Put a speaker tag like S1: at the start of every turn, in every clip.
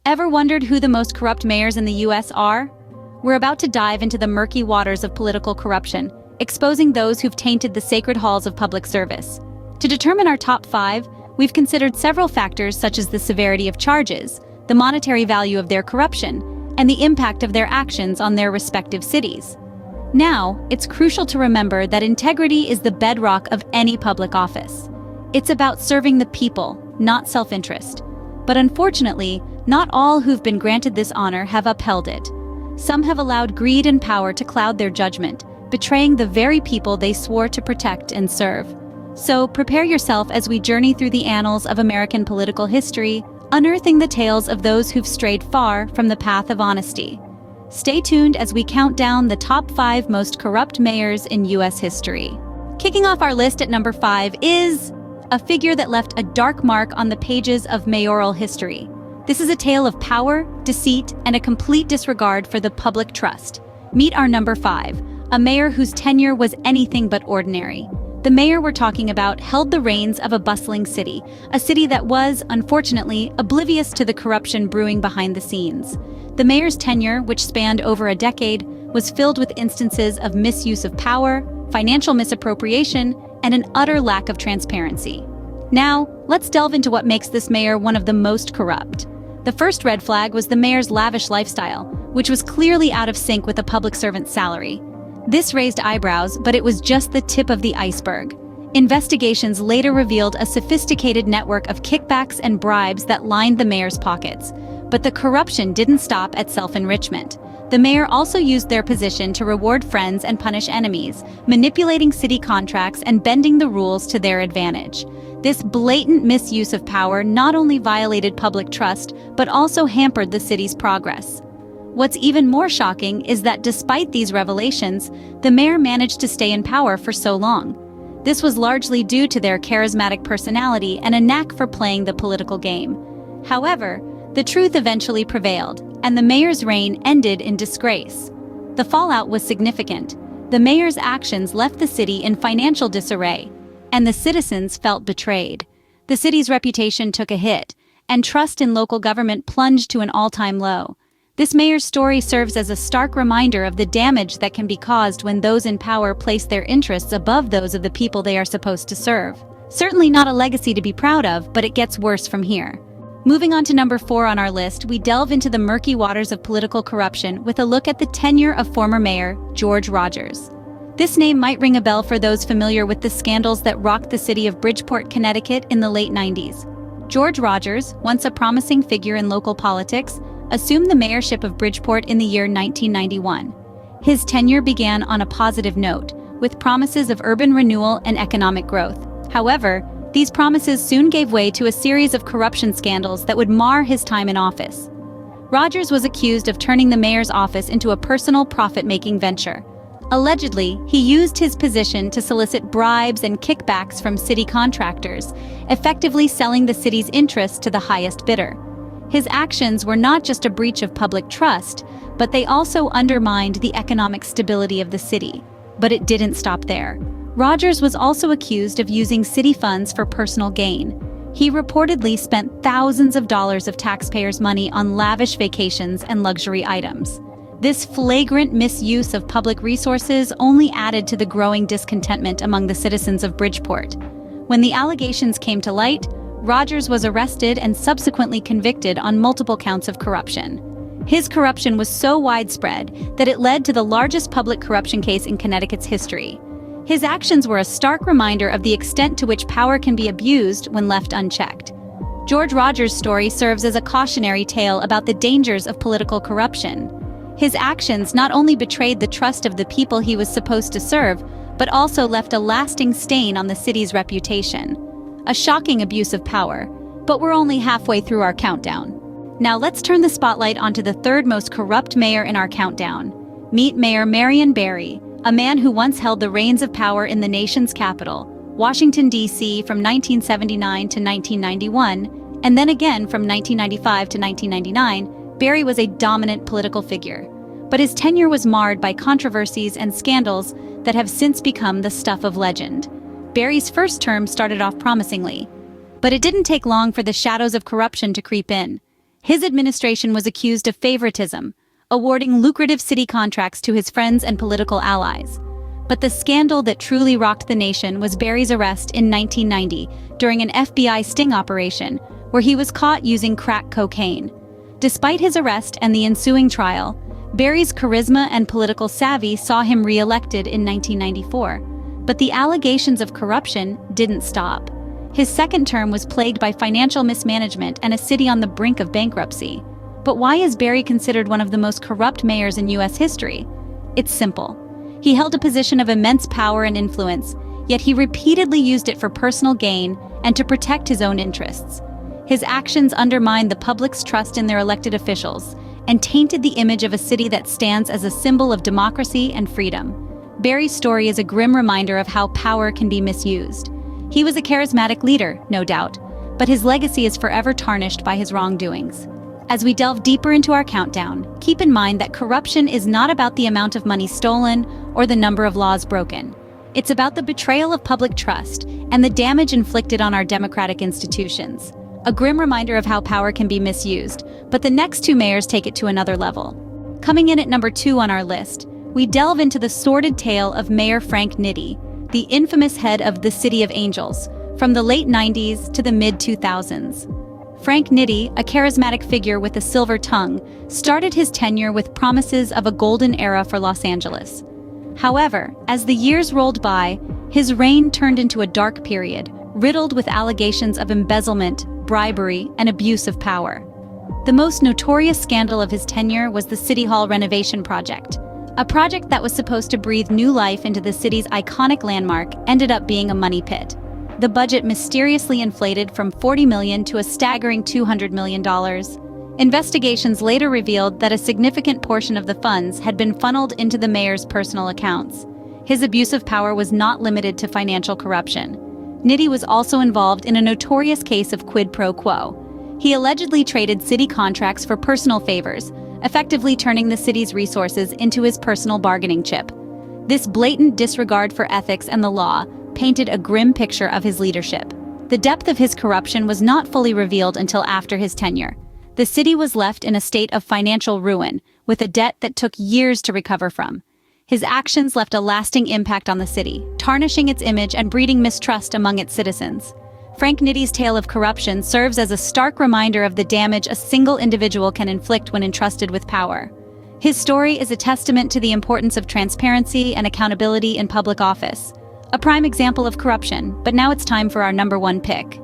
S1: Ever wondered who the most corrupt mayors in the US are? We're about to dive into the murky waters of political corruption, exposing those who've tainted the sacred halls of public service. To determine our top 5, we've considered several factors such as the severity of charges, the monetary value of their corruption, and the impact of their actions on their respective cities. Now, it's crucial to remember that integrity is the bedrock of any public office. It's about serving the people, not self-interest. But unfortunately, not all who've been granted this honor have upheld it. Some have allowed greed and power to cloud their judgment, betraying the very people they swore to protect and serve. So prepare yourself as we journey through the annals of American political history, unearthing the tales of those who've strayed far from the path of honesty. Stay tuned as we count down the top 5 most corrupt mayors in US history. Kicking off our list at number 5 is a figure that left a dark mark on the pages of mayoral history. This is a tale of power, deceit, and a complete disregard for the public trust. Meet our number 5, a mayor whose tenure was anything but ordinary. The mayor we're talking about held the reins of a bustling city, a city that was, unfortunately, oblivious to the corruption brewing behind the scenes. The mayor's tenure, which spanned over a decade, was filled with instances of misuse of power, financial misappropriation, and an utter lack of transparency. Now, let's delve into what makes this mayor one of the most corrupt. The first red flag was the mayor's lavish lifestyle, which was clearly out of sync with a public servant's salary. This raised eyebrows, but it was just the tip of the iceberg. Investigations later revealed a sophisticated network of kickbacks and bribes that lined the mayor's pockets. But the corruption didn't stop at self-enrichment. The mayor also used their position to reward friends and punish enemies, manipulating city contracts and bending the rules to their advantage. This blatant misuse of power not only violated public trust, but also hampered the city's progress. What's even more shocking is that despite these revelations, the mayor managed to stay in power for so long. This was largely due to their charismatic personality and a knack for playing the political game. However, the truth eventually prevailed, and the mayor's reign ended in disgrace. The fallout was significant. The mayor's actions left the city in financial disarray, and the citizens felt betrayed. The city's reputation took a hit, and trust in local government plunged to an all-time low. This mayor's story serves as a stark reminder of the damage that can be caused when those in power place their interests above those of the people they are supposed to serve. Certainly not a legacy to be proud of, but it gets worse from here. Moving on to number 4 on our list, we delve into the murky waters of political corruption with a look at the tenure of former mayor George Rogers. This name might ring a bell for those familiar with the scandals that rocked the city of Bridgeport, Connecticut in the late 90s. George Rogers, once a promising figure in local politics, assumed the mayorship of Bridgeport in the year 1991. His tenure began on a positive note, with promises of urban renewal and economic growth. However, these promises soon gave way to a series of corruption scandals that would mar his time in office. Rogers was accused of turning the mayor's office into a personal profit-making venture. Allegedly, he used his position to solicit bribes and kickbacks from city contractors, effectively selling the city's interests to the highest bidder. His actions were not just a breach of public trust, but they also undermined the economic stability of the city. But it didn't stop there. Rogers was also accused of using city funds for personal gain. He reportedly spent thousands of dollars of taxpayers' money on lavish vacations and luxury items. This flagrant misuse of public resources only added to the growing discontentment among the citizens of Bridgeport. When the allegations came to light, Rogers was arrested and subsequently convicted on multiple counts of corruption. His corruption was so widespread that it led to the largest public corruption case in Connecticut's history. His actions were a stark reminder of the extent to which power can be abused when left unchecked. George Rogers' story serves as a cautionary tale about the dangers of political corruption. His actions not only betrayed the trust of the people he was supposed to serve, but also left a lasting stain on the city's reputation. A shocking abuse of power, but we're only halfway through our countdown. Now let's turn the spotlight onto the third most corrupt mayor in our countdown. Meet Mayor Marion Barry, a man who once held the reins of power in the nation's capital, Washington, D.C. from 1979 to 1991, and then again from 1995 to 1999, Barry was a dominant political figure. But his tenure was marred by controversies and scandals that have since become the stuff of legend. Barry's first term started off promisingly, but it didn't take long for the shadows of corruption to creep in. His administration was accused of favoritism, awarding lucrative city contracts to his friends and political allies. But the scandal that truly rocked the nation was Barry's arrest in 1990 during an FBI sting operation, where he was caught using crack cocaine. Despite his arrest and the ensuing trial, Barry's charisma and political savvy saw him re-elected in 1994. But the allegations of corruption didn't stop. His second term was plagued by financial mismanagement and a city on the brink of bankruptcy. But why is Barry considered one of the most corrupt mayors in U.S. history? It's simple. He held a position of immense power and influence, yet he repeatedly used it for personal gain and to protect his own interests. His actions undermined the public's trust in their elected officials and tainted the image of a city that stands as a symbol of democracy and freedom. Barry's story is a grim reminder of how power can be misused. He was a charismatic leader, no doubt, but his legacy is forever tarnished by his wrongdoings. As we delve deeper into our countdown, keep in mind that corruption is not about the amount of money stolen or the number of laws broken. It's about the betrayal of public trust and the damage inflicted on our democratic institutions. A grim reminder of how power can be misused, but the next two mayors take it to another level. Coming in at number 2 on our list, we delve into the sordid tale of Mayor Frank Nitti, the infamous head of the City of Angels, from the late 90s to the mid-2000s. Frank Nitti, a charismatic figure with a silver tongue, started his tenure with promises of a golden era for Los Angeles. However, as the years rolled by, his reign turned into a dark period, riddled with allegations of embezzlement, bribery, and abuse of power. The most notorious scandal of his tenure was the City Hall renovation project. A project that was supposed to breathe new life into the city's iconic landmark ended up being a money pit. The budget mysteriously inflated from $40 million to a staggering $200 million. Investigations later revealed that a significant portion of the funds had been funneled into the mayor's personal accounts. His abuse of power was not limited to financial corruption. Nitti was also involved in a notorious case of quid pro quo. He allegedly traded city contracts for personal favors, effectively turning the city's resources into his personal bargaining chip. This blatant disregard for ethics and the law painted a grim picture of his leadership. The depth of his corruption was not fully revealed until after his tenure. The city was left in a state of financial ruin, with a debt that took years to recover from. His actions left a lasting impact on the city, tarnishing its image and breeding mistrust among its citizens. Frank Nitti's tale of corruption serves as a stark reminder of the damage a single individual can inflict when entrusted with power. His story is a testament to the importance of transparency and accountability in public office. A prime example of corruption, but now it's time for our number 1 pick.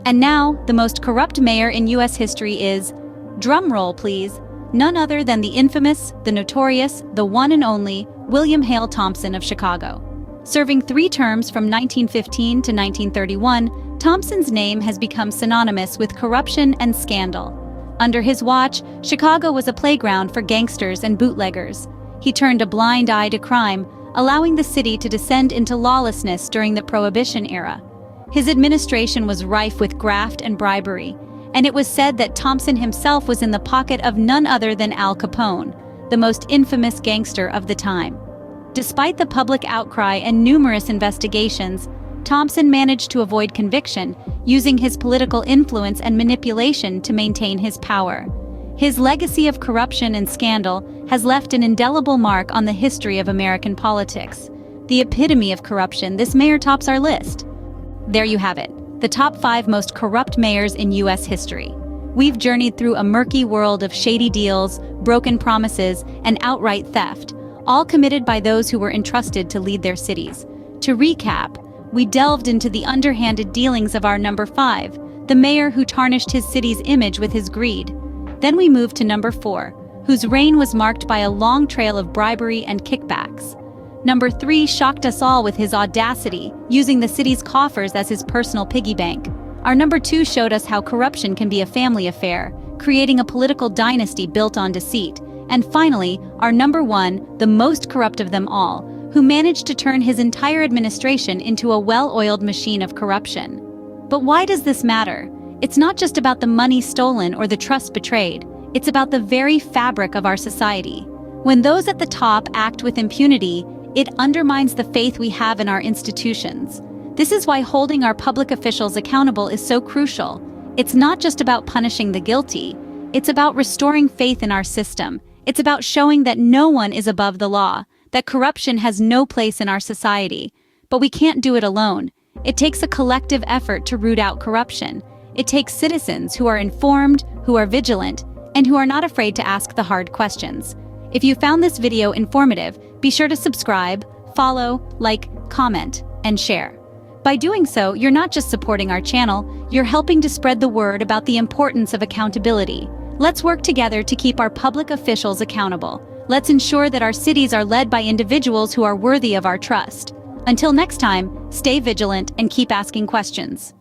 S1: And now, the most corrupt mayor in U.S. history is, drum roll please, none other than the infamous, the notorious, the one and only William Hale Thompson of Chicago. Serving 3 terms from 1915 to 1931, Thompson's name has become synonymous with corruption and scandal. Under his watch, Chicago was a playground for gangsters and bootleggers. He turned a blind eye to crime, allowing the city to descend into lawlessness during the Prohibition era. His administration was rife with graft and bribery, and it was said that Thompson himself was in the pocket of none other than Al Capone, the most infamous gangster of the time. Despite the public outcry and numerous investigations, Thompson managed to avoid conviction, using his political influence and manipulation to maintain his power. His legacy of corruption and scandal has left an indelible mark on the history of American politics. The epitome of corruption, this mayor tops our list. There you have it, the top 5 most corrupt mayors in U.S. history. We've journeyed through a murky world of shady deals, broken promises, and outright theft, all committed by those who were entrusted to lead their cities. To recap, we delved into the underhanded dealings of our number 5, the mayor who tarnished his city's image with his greed. Then we moved to number 4, whose reign was marked by a long trail of bribery and kickbacks. Number 3 shocked us all with his audacity, using the city's coffers as his personal piggy bank. Our number 2 showed us how corruption can be a family affair, creating a political dynasty built on deceit. And finally, our number 1, the most corrupt of them all, who managed to turn his entire administration into a well-oiled machine of corruption. But why does this matter? It's not just about the money stolen or the trust betrayed. It's about the very fabric of our society. When those at the top act with impunity, it undermines the faith we have in our institutions. This is why holding our public officials accountable is so crucial. It's not just about punishing the guilty. It's about restoring faith in our system. It's about showing that no one is above the law, that corruption has no place in our society. But we can't do it alone. It takes a collective effort to root out corruption. It takes citizens who are informed, who are vigilant, and who are not afraid to ask the hard questions. If you found this video informative, be sure to subscribe, follow, like, comment, and share. By doing so, you're not just supporting our channel, you're helping to spread the word about the importance of accountability. Let's work together to keep our public officials accountable. Let's ensure that our cities are led by individuals who are worthy of our trust. Until next time, stay vigilant and keep asking questions.